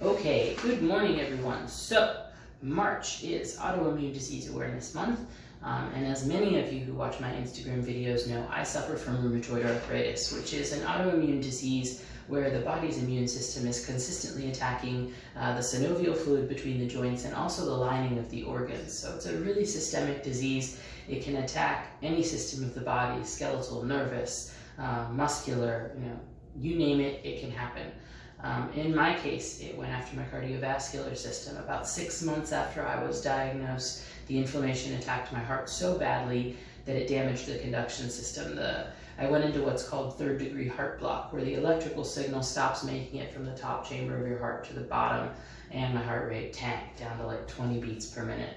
Okay, good morning everyone. So, March is Autoimmune Disease Awareness Month, and as many of you who watch my Instagram videos know, I suffer from rheumatoid arthritis, which is an autoimmune disease where the body's immune system is consistently attacking the synovial fluid between the joints and also the lining of the organs. So it's a really systemic disease. It can attack any system of the body, skeletal, nervous, muscular, you name it, it can happen. In my case, it went after my cardiovascular system. About 6 months after I was diagnosed, the inflammation attacked my heart so badly that it damaged the conduction system. I went into what's called third-degree heart block, where the electrical signal stops making it from the top chamber of your heart to the bottom, and my heart rate tanked down to like 20 beats per minute.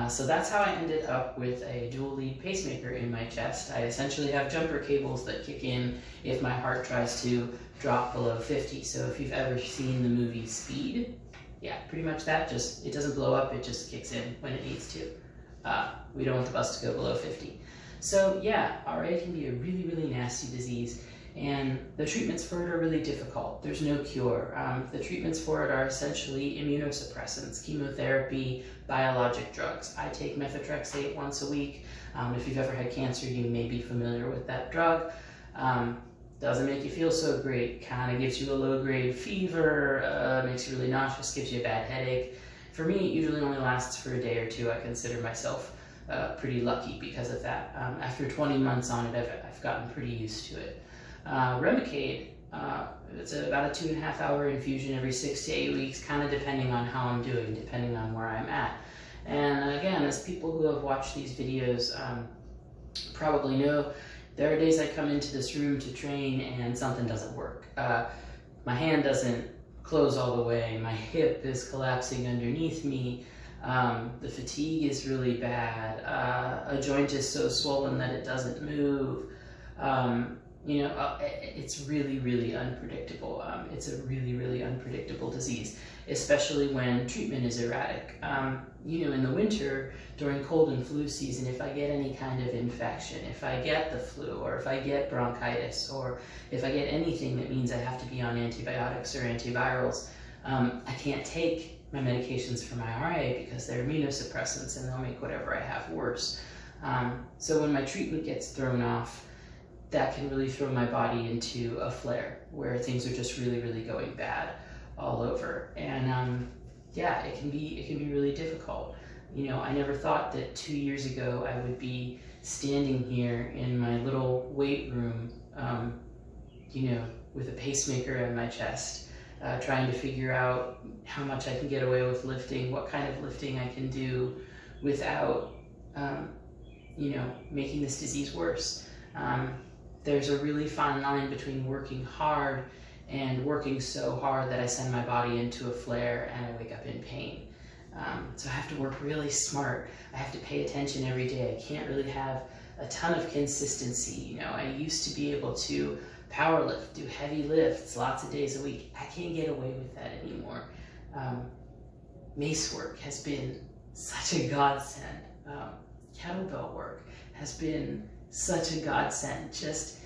So that's how I ended up with a dual lead pacemaker in my chest. I essentially have jumper cables that kick in if my heart tries to drop below 50. So if you've ever seen the movie Speed, yeah, pretty much that. It doesn't blow up, it just kicks in when it needs to. We don't want the bus to go below 50. So yeah, RA can be a really, really nasty disease, and the treatments for it are really difficult. There's no cure. The treatments for it are essentially immunosuppressants, chemotherapy, biologic drugs. I take methotrexate once a week. If you've ever had cancer, you may be familiar with that drug. Doesn't make you feel so great, kind of gives you a low-grade fever, makes you really nauseous, gives you a bad headache. For me, it usually only lasts for a day or two. I consider myself pretty lucky because of that. After 20 months on it, I've gotten pretty used to it. Rheumatoid, it's about a 2.5-hour infusion every 6 to 8 weeks, kind of depending on how I'm doing, depending on where I'm at. And again, as people who have watched these videos probably know, there are days I come into this room to train and something doesn't work. My hand doesn't close all the way, my hip is collapsing underneath me, the fatigue is really bad, a joint is so swollen that it doesn't move. It's really, really unpredictable. It's a really, really unpredictable disease, especially when treatment is erratic. In the winter, during cold and flu season, if I get any kind of infection, if I get the flu, or if I get bronchitis, or if I get anything that means I have to be on antibiotics or antivirals, I can't take my medications for my RA because they're immunosuppressants and they'll make whatever I have worse. So when my treatment gets thrown off, that can really throw my body into a flare where things are just really, really going bad all over. And yeah, it can be really difficult. I never thought that 2 years ago I would be standing here in my little weight room, with a pacemaker in my chest, trying to figure out how much I can get away with lifting, what kind of lifting I can do without, making this disease worse. There's a really fine line between working hard and working so hard that I send my body into a flare and I wake up in pain. So I have to work really smart. I have to pay attention every day. I can't really have a ton of consistency. I used to be able to power lift, do heavy lifts lots of days a week. I can't get away with that anymore. Mace work has been such a godsend. Kettlebell work has been such a godsend. Just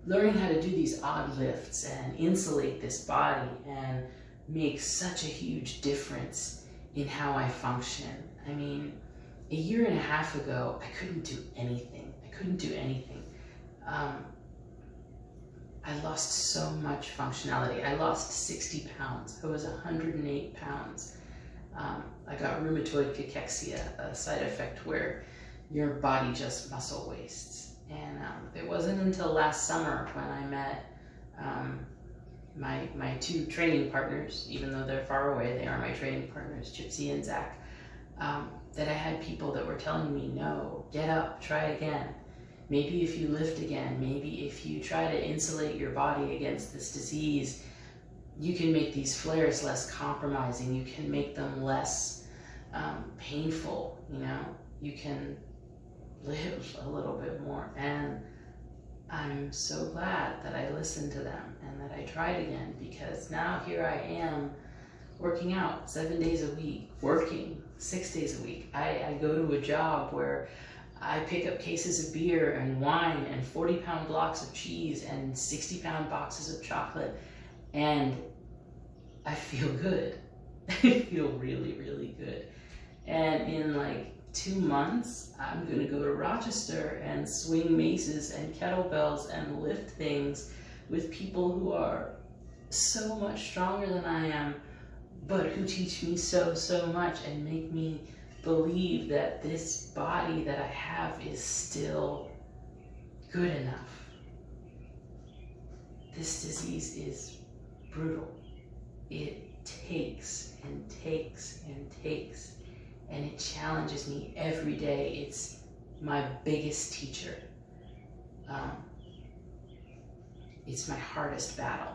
learning how to do these odd lifts and insulate this body and make such a huge difference in how I function. I mean, a year and a half ago, I couldn't do anything. I lost so much functionality. I lost 60 pounds. I was 108 pounds. I got rheumatoid cachexia, a side effect where your body just muscle wastes. And it wasn't until last summer when I met my two training partners, even though they're far away, they are my training partners, Gypsy and Zach, that I had people that were telling me, no, get up, try again. Maybe if you lift again, maybe if you try to insulate your body against this disease, you can make these flares less compromising, you can make them less painful, you can live a little bit more. And I'm so glad that I listened to them and that I tried again, because now here I am working out 7 days a week, working 6 days a week. I go to a job where I pick up cases of beer and wine and 40-pound blocks of cheese and 60-pound boxes of chocolate, and I feel good. I feel really, really good. And in like 2 months, I'm gonna go to Rochester and swing maces and kettlebells and lift things with people who are so much stronger than I am, but who teach me so much and make me believe that this body that I have is still good enough. This disease is brutal. It takes and takes and takes, and it challenges me every day. It's my biggest teacher. It's my hardest battle.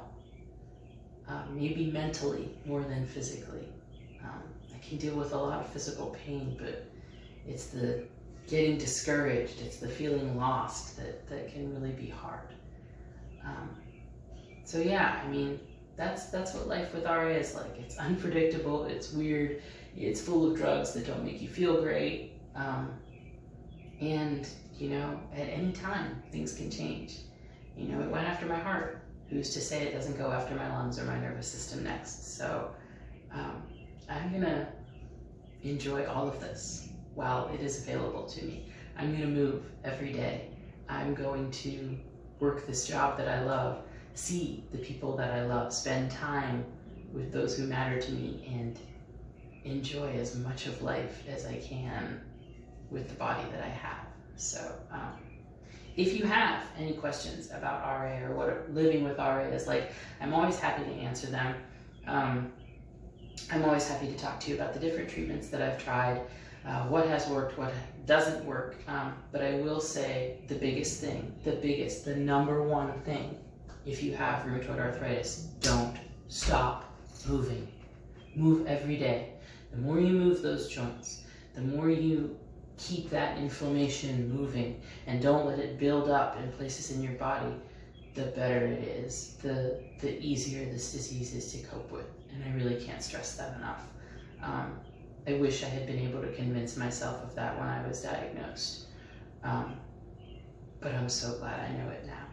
Maybe mentally more than physically. I can deal with a lot of physical pain, but it's the getting discouraged, it's the feeling lost that can really be hard. So yeah, I mean, that's what life with RA is like. It's unpredictable, it's weird, it's full of drugs that don't make you feel great, and you know, at any time things can change. You know, it went after my heart. Who's to say it doesn't go after my lungs or my nervous system next? So I'm gonna enjoy all of this while it is available to me. I'm gonna move every day. I'm going to work this job that I love, see the people that I love, spend time with those who matter to me, and enjoy as much of life as I can with the body that I have. So if you have any questions about RA or what living with RA is like, I'm always happy to answer them. I'm always happy to talk to you about the different treatments that I've tried, what has worked, what doesn't work. But I will say the biggest thing, the number one thing, if you have rheumatoid arthritis, don't stop moving. Move every day. The more you move those joints, the more you keep that inflammation moving and don't let it build up in places in your body, the better it is, the easier this disease is to cope with. And I really can't stress that enough. I wish I had been able to convince myself of that when I was diagnosed. But I'm so glad I know it now.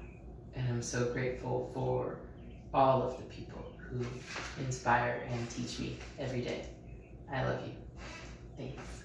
And I'm so grateful for all of the people who inspire and teach me every day. I love you. Thanks.